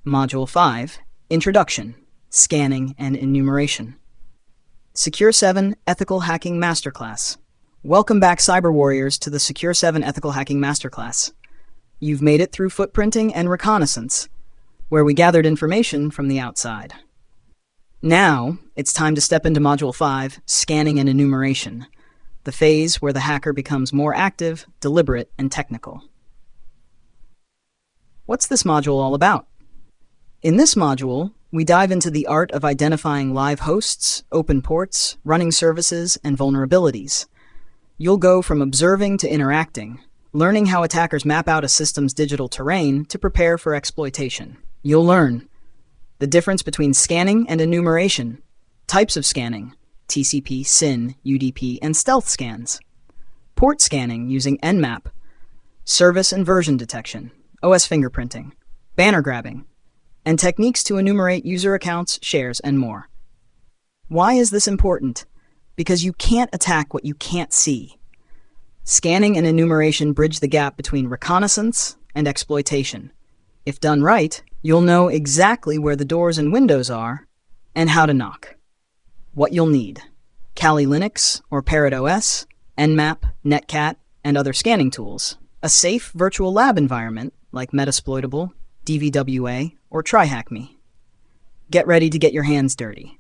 Module 5, Introduction, Scanning and Enumeration. Secure7 Ethical Hacking Masterclass. Welcome back, cyber warriors, to the Secure7 Ethical Hacking Masterclass. You've made it through footprinting and reconnaissance, where we gathered information from the outside. Now, it's time to step into Module 5, Scanning and Enumeration, the phase where the hacker becomes more active, deliberate, and technical. What's this module all about? In this module, we dive into the art of identifying live hosts, open ports, running services, and vulnerabilities. You'll go from observing to interacting, learning how attackers map out a system's digital terrain to prepare for exploitation. You'll learn the difference between scanning and enumeration, types of scanning, TCP, SYN, UDP, and stealth scans, port scanning using Nmap, service and version detection, OS fingerprinting, banner grabbing, and techniques to enumerate user accounts, shares, and more. Why is this important? Because you can't attack what you can't see. Scanning and enumeration bridge the gap between reconnaissance and exploitation. If done right, you'll know exactly where the doors and windows are and how to knock. What you'll need: Kali Linux or Parrot OS, Nmap, Netcat, and other scanning tools, a safe virtual lab environment like Metasploitable, DVWA, or TryHackMe. Get ready to get your hands dirty.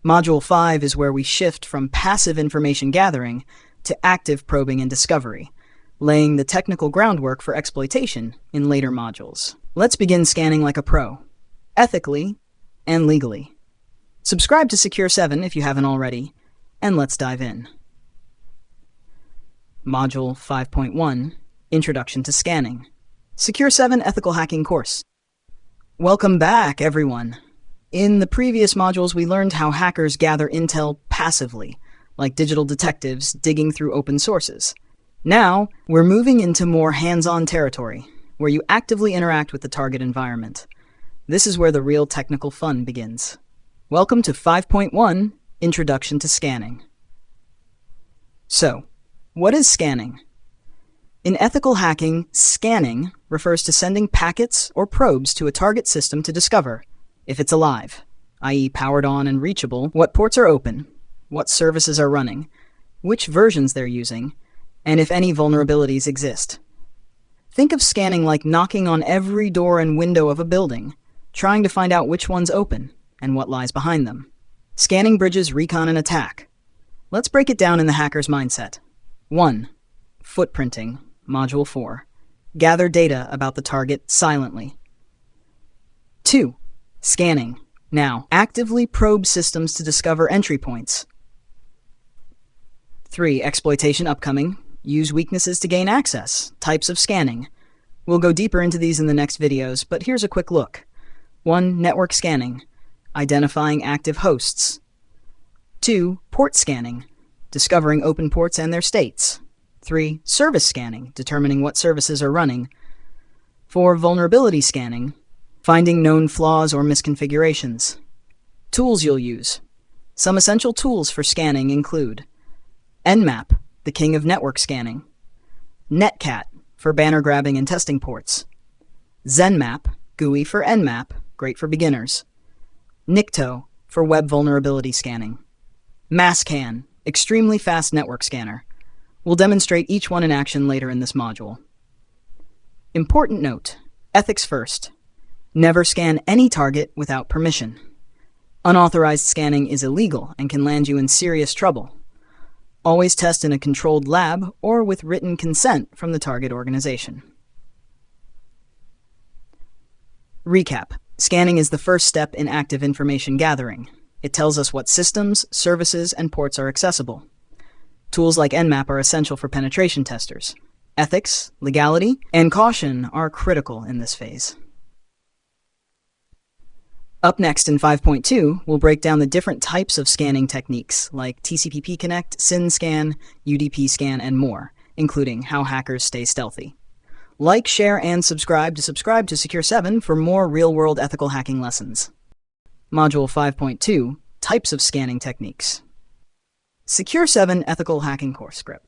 Module 5 is where we shift from passive information gathering to active probing and discovery, laying the technical groundwork for exploitation in later modules. Let's begin scanning like a pro, ethically and legally. Subscribe to Secure7 if you haven't already, and let's dive in. Module 5.1, Introduction to Scanning. Secure7 Ethical Hacking Course. Welcome back, everyone. In the previous modules, we learned how hackers gather intel passively, like digital detectives digging through open sources. Now, we're moving into more hands-on territory, where you actively interact with the target environment. This is where the real technical fun begins. Welcome to 5.1, Introduction to Scanning. So, what is scanning? In ethical hacking, scanning refers to sending packets or probes to a target system to discover if it's alive, i.e. powered on and reachable, what ports are open, what services are running, which versions they're using, and if any vulnerabilities exist. Think of scanning like knocking on every door and window of a building, trying to find out which one's open and what lies behind them. Scanning bridges recon and attack. Let's break it down in the hacker's mindset. 1. Footprinting, Module 4. Gather data about the target silently. 2. Scanning. Now, actively probe systems to discover entry points. 3. Exploitation upcoming. Use weaknesses to gain access. Types of scanning. We'll go deeper into these in the next videos, but here's a quick look. 1. Network scanning. Identifying active hosts. 2. Port scanning. Discovering open ports and their states. 3. Service scanning, determining what services are running. 4. Vulnerability scanning, finding known flaws or misconfigurations. Tools you'll use. Some essential tools for scanning include Nmap, the king of network scanning. Netcat, for banner grabbing and testing ports. Nmap, GUI for Nmap, great for beginners. Nikto, for web vulnerability scanning. Masscan, extremely fast network scanner. We'll demonstrate each one in action later in this module. Important note: ethics first. Never scan any target without permission. Unauthorized scanning is illegal and can land you in serious trouble. Always test in a controlled lab or with written consent from the target organization. Recap: scanning is the first step in active information gathering. It tells us what systems, services, and ports are accessible. Tools like Nmap are essential for penetration testers. Ethics, legality, and caution are critical in this phase. Up next in 5.2, we'll break down the different types of scanning techniques like TCP Connect, SYN scan, UDP scan, and more, including how hackers stay stealthy. Like, share, and subscribe to Secure7 for more real-world ethical hacking lessons. Module 5.2, Types of Scanning Techniques. Secure7 Ethical Hacking Course Script.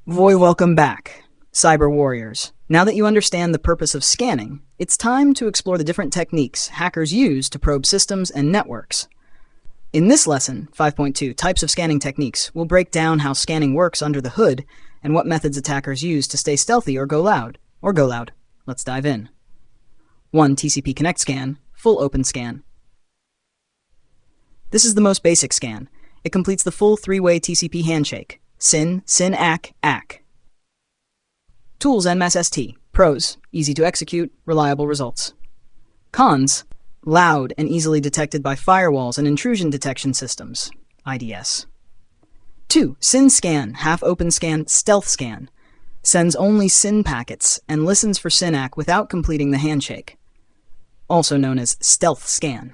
Welcome back, cyber warriors. Now that you understand the purpose of scanning, it's time to explore the different techniques hackers use to probe systems and networks. In this lesson, 5.2, Types of Scanning Techniques, we'll break down how scanning works under the hood and what methods attackers use to stay stealthy or go loud. Let's dive in. 1. TCP Connect Scan, Full Open Scan. This is the most basic scan. It completes the full three-way TCP handshake. SYN, SYN-ACK, ACK. Tools Nmap ST. Pros, easy to execute, reliable results. Cons, loud and easily detected by firewalls and intrusion detection systems, IDS. 2. SYN Scan, Half Open Scan, Stealth Scan. Sends only SYN packets and listens for SYN-ACK without completing the handshake. Also known as Stealth Scan.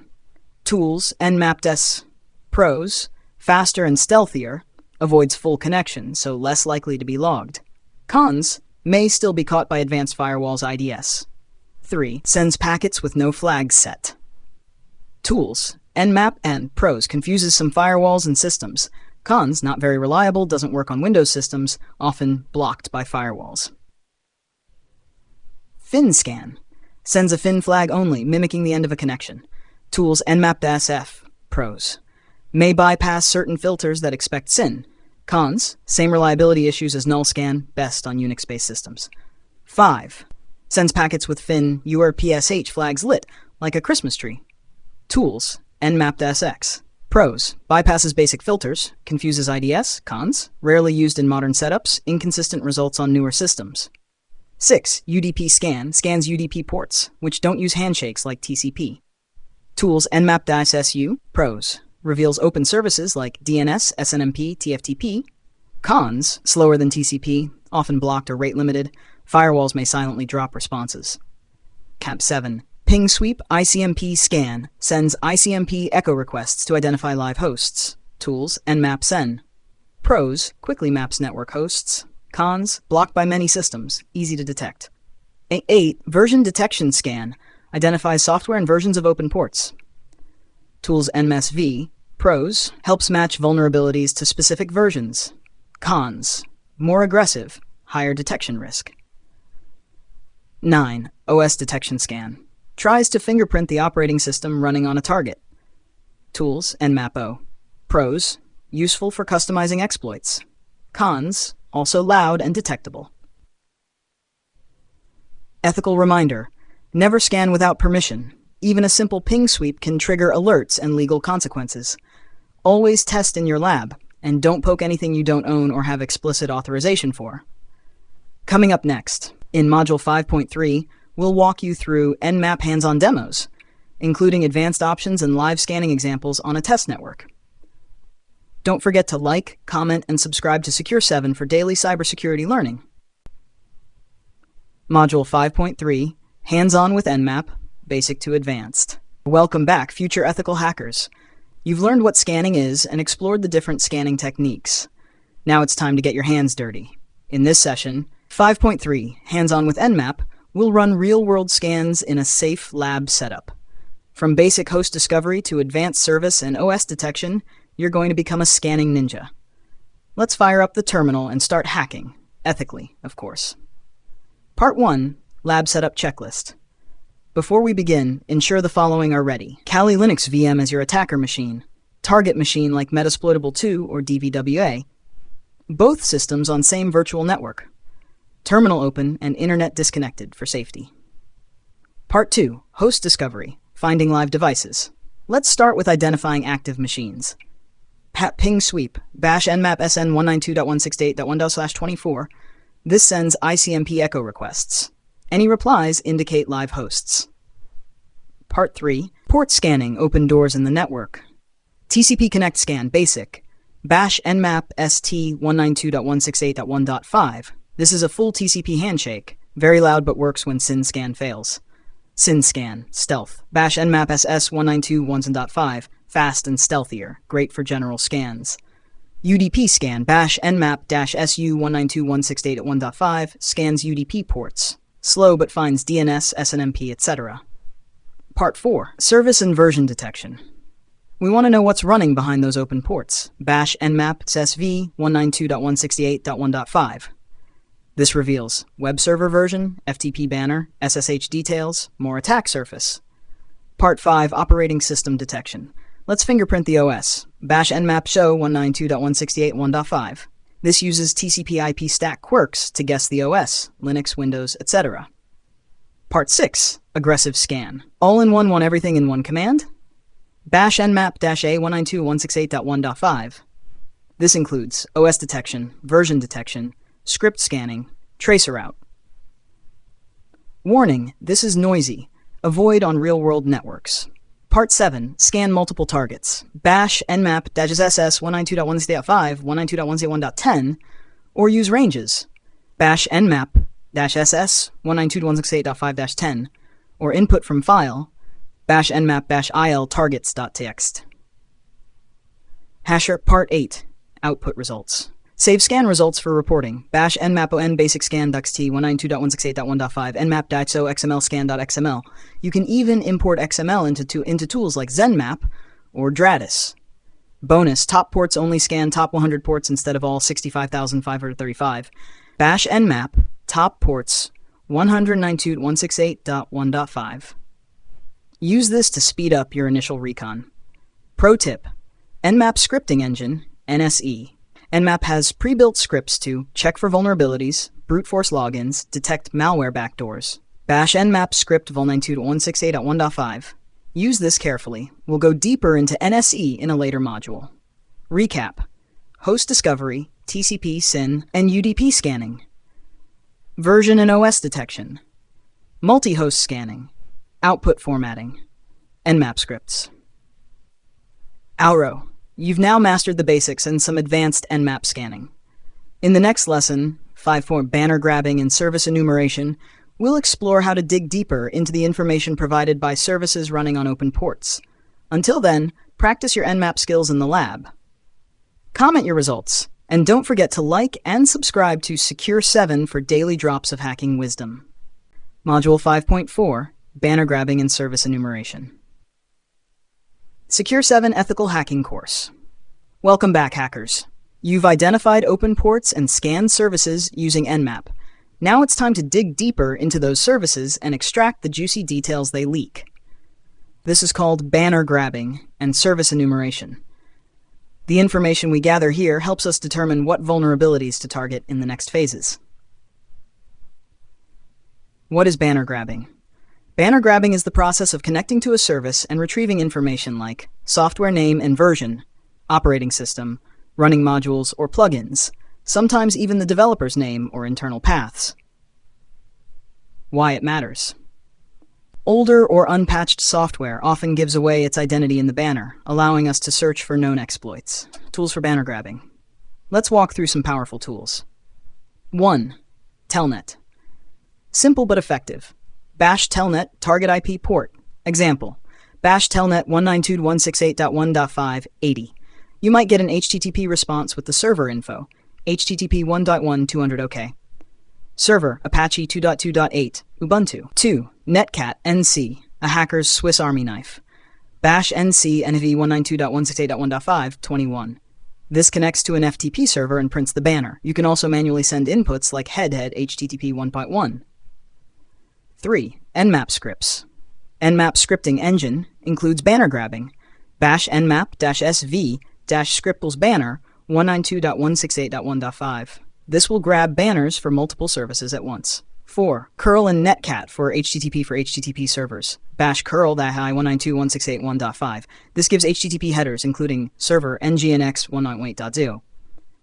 Tools Nmap S. Pros, faster and stealthier, avoids full connection, so less likely to be logged. Cons, may still be caught by advanced firewalls IDS. 3. Sends packets with no flags set. Tools Nmap N. Pros, confuses some firewalls and systems. Cons, not very reliable, doesn't work on Windows systems, often blocked by firewalls. FIN Scan, sends a FIN flag only, mimicking the end of a connection. Tools Nmap-F. Pros, may bypass certain filters that expect SYN. Cons, same reliability issues as null scan, best on Unix-based systems. 5. Sends packets with FIN URPSH flags lit, like a Christmas tree. Tools Nmap-X. Pros, bypasses basic filters, confuses IDS. Cons, rarely used in modern setups, inconsistent results on newer systems. 6. UDP Scan, scans UDP ports, which don't use handshakes like TCP. Tools Nmap-SU. Pros, reveals open services like DNS, SNMP, TFTP. Cons, slower than TCP, often blocked or rate limited. Firewalls may silently drop responses. Cap 7. Ping Sweep ICMP Scan, sends ICMP echo requests to identify live hosts. Tools Nmap Sen. Pros, quickly maps network hosts. Cons, blocked by many systems, easy to detect. 8. Version Detection Scan, identifies software and versions of open ports. Tools NMSV. Pros, helps match vulnerabilities to specific versions. Cons, more aggressive, higher detection risk. 9. OS Detection Scan, tries to fingerprint the operating system running on a target. Tools Nmap-O. Pros, useful for customizing exploits. Cons, also loud and detectable. Ethical reminder, never scan without permission. Even a simple ping sweep can trigger alerts and legal consequences. Always test in your lab, and don't poke anything you don't own or have explicit authorization for. Coming up next, in Module 5.3, we'll walk you through Nmap hands-on demos, including advanced options and live scanning examples on a test network. Don't forget to like, comment, and subscribe to Secure7 for daily cybersecurity learning. Module 5.3, Hands-on with Nmap, Basic to Advanced. Welcome back, future ethical hackers. You've learned what scanning is and explored the different scanning techniques. Now it's time to get your hands dirty. In this session, 5.3, Hands-on with Nmap, we'll run real-world scans in a safe lab setup. From basic host discovery to advanced service and OS detection, you're going to become a scanning ninja. Let's fire up the terminal and start hacking, ethically, of course. Part 1, Lab Setup Checklist. Before we begin, ensure the following are ready. Kali Linux VM as your attacker machine. Target machine like Metasploitable 2 or DVWA. Both systems on same virtual network. Terminal open and internet disconnected for safety. Part 2, Host Discovery, Finding Live Devices. Let's start with identifying active machines. Pat ping sweep, bash nmap sn 192.168.1./24. This sends ICMP echo requests. Any replies indicate live hosts. Part 3, Port Scanning, Open Doors in the Network. TCP Connect Scan, Basic. Bash nmap st 192.168.1.5. This is a full TCP handshake, very loud but works when SYN scan fails. SYN Scan, Stealth. Bash nmap ss 192.1.5, fast and stealthier, great for general scans. UDP Scan, bash nmap-su 192.168.1.5, scans UDP ports. Slow but finds DNS, SNMP, etc. Part 4, Service and Version Detection. We want to know what's running behind those open ports. Bash nmap sv 192.168.1.5. This reveals web server version, FTP banner, SSH details, more attack surface. Part 5, Operating System Detection. Let's fingerprint the OS. Bash Nmap show 192.168.1.5. This uses TCP IP stack quirks to guess the OS, Linux, Windows, etc. Part 6, Aggressive Scan. All-in-one want everything in one command? Bash Nmap-A 192.168.1.5. This includes OS detection, version detection, script scanning, tracer route. Warning, this is noisy. Avoid on real-world networks. Part 7, Scan multiple targets. Bash Nmap-SS 192.168.5, 192.168.1.10, or use ranges. Bash Nmap-SS 192.168.5-10, or input from file, bash nmap-il targets.txt. Hasher Part 8, Output results. Save scan results for reporting. Bash nmap-on basic scan.txt 192.168.1.5 nmap-so xml scan.xml. You can even import XML into tools like Nmap or Dratis. Bonus, top ports only scan top 100 ports instead of all 65,535. Bash nmap, top ports 192.168.1.5. Use this to speed up your initial recon. Pro tip, Nmap Scripting Engine, NSE. Nmap has pre-built scripts to check for vulnerabilities, brute force logins, detect malware backdoors. Bash Nmap script vol92.168.1.5. Use this carefully. We'll go deeper into NSE in a later module. Recap: host discovery, TCP, SYN, and UDP scanning. Version and OS detection. Multi-host scanning. Output formatting. Nmap scripts. Auro. You've now mastered the basics and some advanced Nmap scanning. In the next lesson, 5.4 Banner Grabbing and Service Enumeration, we'll explore how to dig deeper into the information provided by services running on open ports. Until then, practice your Nmap skills in the lab. Comment your results, and don't forget to like and subscribe to Secure7 for daily drops of hacking wisdom. Module 5.4, Banner Grabbing and Service Enumeration. Secure7 Ethical Hacking Course. Welcome back, hackers. You've identified open ports and scanned services using Nmap. Now it's time to dig deeper into those services and extract the juicy details they leak. This is called banner grabbing and service enumeration. The information we gather here helps us determine what vulnerabilities to target in the next phases. What is banner grabbing? Banner grabbing is the process of connecting to a service and retrieving information like software name and version, operating system, running modules or plugins, sometimes even the developer's name or internal paths. Why it matters. Older or unpatched software often gives away its identity in the banner, allowing us to search for known exploits. Tools for banner grabbing. Let's walk through some powerful tools. 1. Telnet. Simple but effective. Bash Telnet target IP port. Example, Bash Telnet 192.168.1.5 80. You might get an HTTP response with the server info, HTTP 1.1 200 OK. Server, Apache 2.2.8, Ubuntu. 2. Netcat NC, a hacker's Swiss Army knife. Bash NC NV 192.168.1.5 21. This connects to an FTP server and prints the banner. You can also manually send inputs like head HTTP 1.1. 3. Nmap scripts. Nmap scripting engine includes banner grabbing. Bash nmap-sv-scriptles banner 192.168.1.5. This will grab banners for multiple services at once. 4. Curl and Netcat for HTTP servers. Bash curl -192.168.1.5. This gives HTTP headers including server nginx 198.0.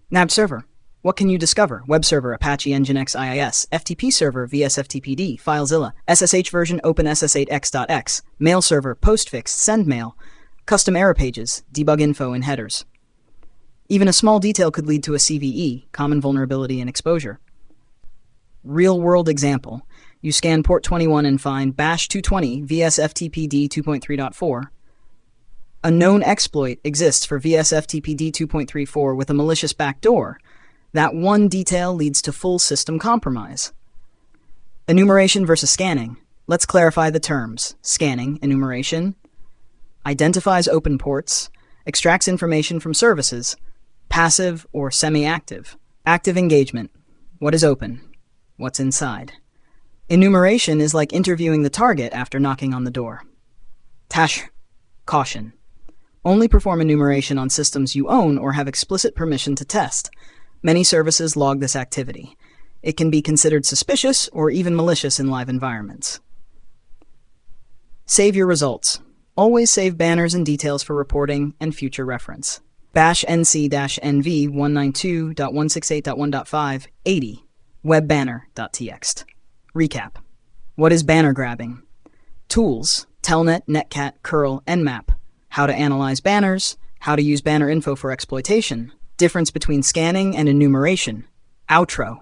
Nabbed server. What can you discover? Web server, Apache Nginx IIS, FTP server, VSFTPD, FileZilla, SSH version, OpenSSH.x, mail server, postfix, sendmail, custom error pages, debug info, and headers. Even a small detail could lead to a CVE, common vulnerability and exposure. Real-world example. You scan port 21 and find bash 220 VSFTPD 2.3.4. A known exploit exists for VSFTPD 2.34 with a malicious backdoor. That one detail leads to full system compromise. Enumeration versus scanning. Let's clarify the terms. Scanning, enumeration, identifies open ports, extracts information from services, passive or semi-active. Active engagement. What is open? what's inside. Enumeration is like interviewing the target after knocking on the door. Tash. Caution. Only perform enumeration on systems you own or have explicit permission to test. Many services log this activity. It can be considered suspicious or even malicious in live environments. Save your results. Always save banners and details for reporting and future reference. Bash nc-nv 192.168.1.5 80 webbanner.txt. Recap. What is banner grabbing? Tools: Telnet, Netcat, curl, Nmap. How to analyze banners. How to use banner info for exploitation. Difference between scanning and enumeration. Outro.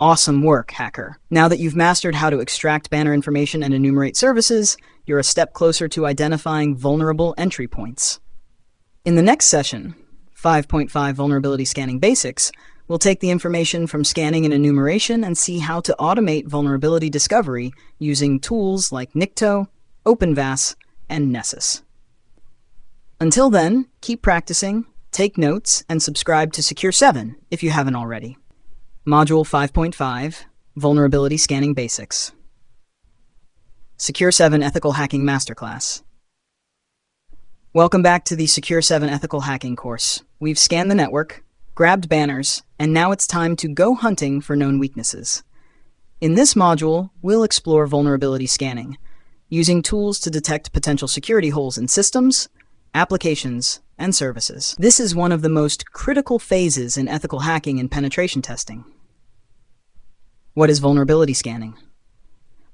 Awesome work, hacker. Now that you've mastered how to extract banner information and enumerate services, you're a step closer to identifying vulnerable entry points. In the next session, 5.5 Vulnerability Scanning Basics, we'll take the information from scanning and enumeration and see how to automate vulnerability discovery using tools like Nikto, OpenVAS, and Nessus. Until then, keep practicing, take notes, and subscribe to Secure7 if you haven't already. Module 5.5, Vulnerability Scanning Basics. Secure7 Ethical Hacking Masterclass. Welcome back to the Secure7 Ethical Hacking course. We've scanned the network, grabbed banners, and now it's time to go hunting for known weaknesses. In this module, we'll explore vulnerability scanning, using tools to detect potential security holes in systems, applications, and services. This is one of the most critical phases in ethical hacking and penetration testing. What is vulnerability scanning?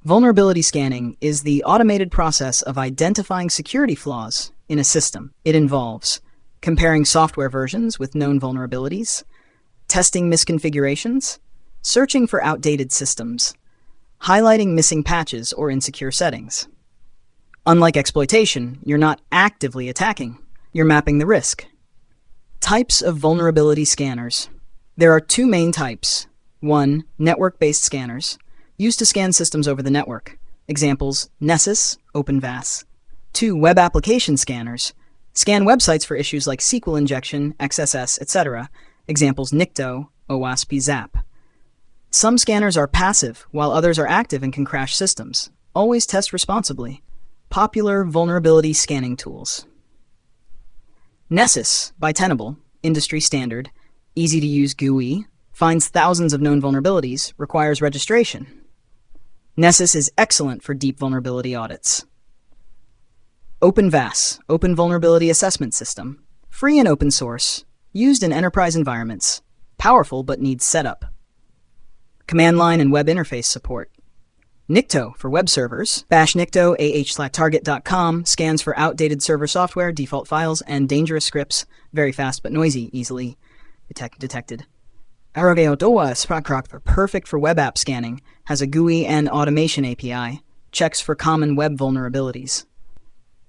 Vulnerability scanning is the automated process of identifying security flaws in a system. It involves comparing software versions with known vulnerabilities, testing misconfigurations, searching for outdated systems, highlighting missing patches or insecure settings. Unlike exploitation, you're not actively attacking, you're mapping the risk. Types of vulnerability scanners. There are two main types. 1. Network-based scanners, used to scan systems over the network. Examples: Nessus, OpenVAS. 2. Web application scanners, scan websites for issues like SQL injection, XSS, etc. Examples: Nikto, OWASP, Zap. Some scanners are passive, while others are active and can crash systems. Always test responsibly. Popular vulnerability scanning tools. Nessus by Tenable, industry standard, easy to use GUI, finds thousands of known vulnerabilities, requires registration. Nessus is excellent for deep vulnerability audits. OpenVAS, Open Vulnerability Assessment System, free and open source, used in enterprise environments, powerful but needs setup. Command line and web interface support. Nikto for web servers. Bash Nikto ah/target.com scans for outdated server software, default files, and dangerous scripts. Very fast but noisy, easily detected. Arrogeodoa Sprakrok, perfect for web app scanning, has a GUI and automation API, checks for common web vulnerabilities.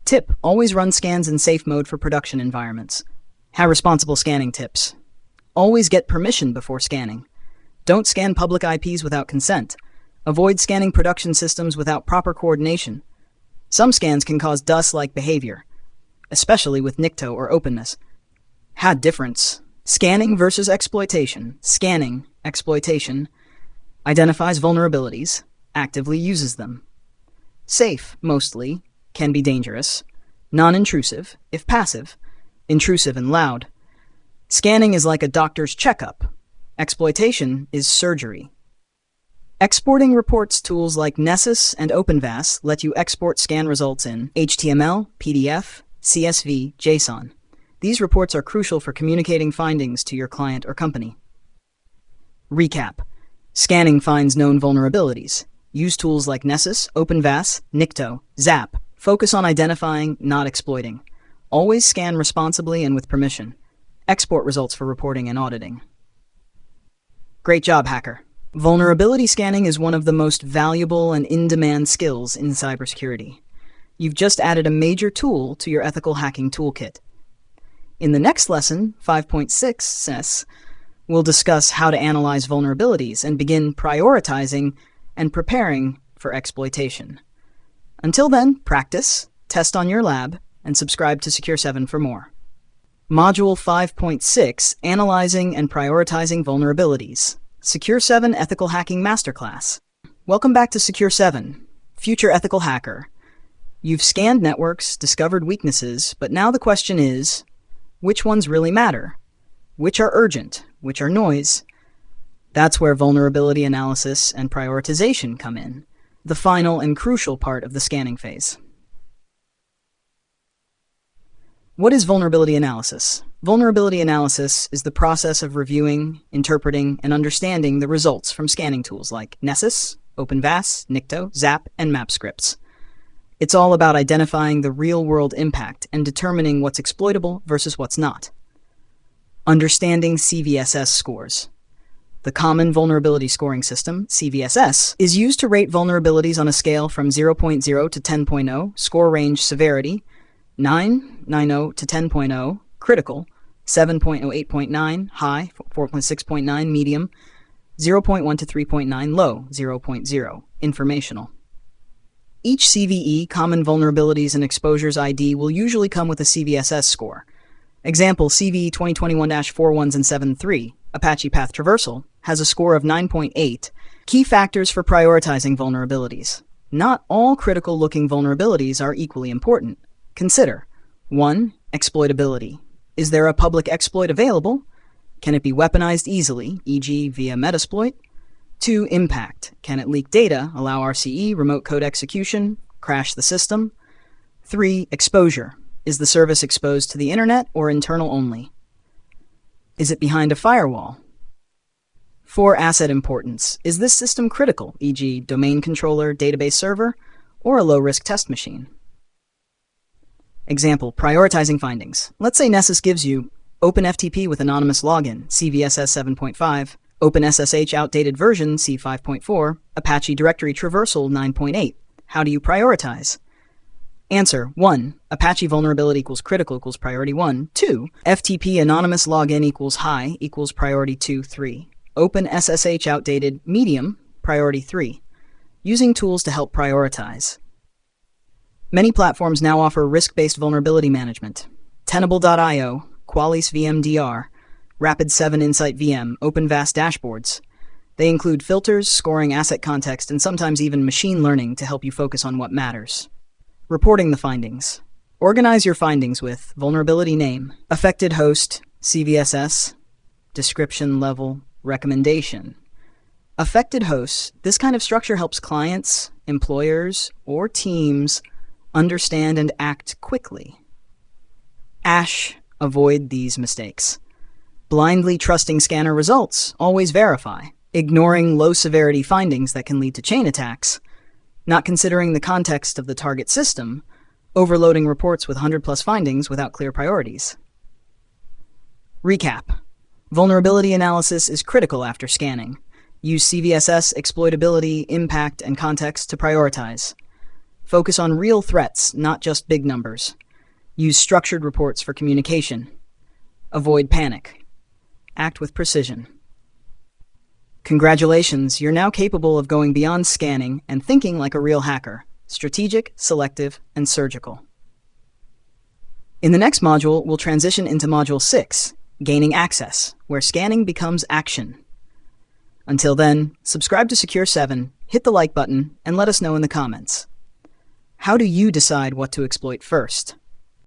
Tip: always run scans in safe mode for production environments. Have responsible scanning tips. Always get permission before scanning. Don't scan public IPs without consent. Avoid scanning production systems without proper coordination. Some scans can cause DUS-like behavior, especially with Nikto or openness. Had difference. Scanning versus exploitation. Scanning, exploitation, identifies vulnerabilities, actively uses them. Safe, mostly, can be dangerous. Non-intrusive, if passive. Intrusive and loud. Scanning is like a doctor's checkup. Exploitation is surgery. Exporting reports tools like Nessus and OpenVAS let you export scan results in HTML, PDF, CSV, JSON. These reports are crucial for communicating findings to your client or company. Recap. Scanning finds known vulnerabilities. Use tools like Nessus, OpenVAS, Nikto, Zap. Focus on identifying, not exploiting. Always scan responsibly and with permission. Export results for reporting and auditing. Great job, hacker. Vulnerability scanning is one of the most valuable and in-demand skills in cybersecurity. You've just added a major tool to your ethical hacking toolkit. In the next lesson, 5.6, we'll discuss how to analyze vulnerabilities and begin prioritizing and preparing for exploitation. Until then, practice, test on your lab, and subscribe to Secure7 for more. Module 5.6, Analyzing and Prioritizing Vulnerabilities. Secure7 Ethical Hacking Masterclass. Welcome back to Secure7, Future Ethical Hacker. You've scanned networks, discovered weaknesses, but now the question is, which ones really matter? Which are urgent? Which are noise? That's where vulnerability analysis and prioritization come in, the final and crucial part of the scanning phase. What is vulnerability analysis? Vulnerability analysis is the process of reviewing, interpreting, and understanding the results from scanning tools like Nessus, OpenVAS, Nikto, Zap, and Nmap scripts. It's all about identifying the real-world impact and determining what's exploitable versus what's not. Understanding CVSS scores. The Common Vulnerability Scoring System, CVSS, is used to rate vulnerabilities on a scale from 0.0 to 10.0, score range severity, 9.90 to 10.0, critical, 7.08.9, high, 4.6.9, medium, 0.1 to 3.9, low, 0.0, informational. Each CVE, Common Vulnerabilities and Exposures ID, will usually come with a CVSS score. Example, CVE 2021-4 ones and 7.3, Apache Path Traversal, has a score of 9.8. Key factors for prioritizing vulnerabilities. Not all critical-looking vulnerabilities are equally important. Consider 1. Exploitability. Is there a public exploit available? Can it be weaponized easily, e.g. via Metasploit? 2. Impact. Can it leak data, allow RCE, remote code execution, crash the system? 3. Exposure. Is the service exposed to the internet or internal only? Is it behind a firewall? 4. Asset importance. Is this system critical, e.g. domain controller, database server, or a low-risk test machine? Example, prioritizing findings. Let's say Nessus gives you OpenFTP with anonymous login, CVSS 7.5, OpenSSH outdated version, C5.4, Apache directory traversal 9.8. How do you prioritize? Answer, 1. Apache vulnerability equals critical equals priority 1. 2. FTP anonymous login equals high equals priority 2, 3. OpenSSH outdated, medium, priority 3. Using tools to help prioritize. Many platforms now offer risk-based vulnerability management. Tenable.io, Qualys VMDR, Rapid7 Insight VM, OpenVAS dashboards. They include filters, scoring asset context, and sometimes even machine learning to help you focus on what matters. Reporting the findings. Organize your findings with vulnerability name, affected host, CVSS, description level, recommendation. Affected hosts, this kind of structure helps clients, employers, or teams understand and act quickly. Avoid these mistakes. Blindly trusting scanner results, always verify. Ignoring low-severity findings that can lead to chain attacks. Not considering the context of the target system. Overloading reports with 100+ findings without clear priorities. Recap. Vulnerability analysis is critical after scanning. Use CVSS, exploitability, impact, and context to prioritize. Focus on real threats, not just big numbers. Use structured reports for communication. Avoid panic. Act with precision. Congratulations, you're now capable of going beyond scanning and thinking like a real hacker. Strategic, selective, and surgical. In the next module, we'll transition into Module 6, Gaining Access, where scanning becomes action. Until then, subscribe to Secure7, hit the like button, and let us know in the comments. How do you decide what to exploit first?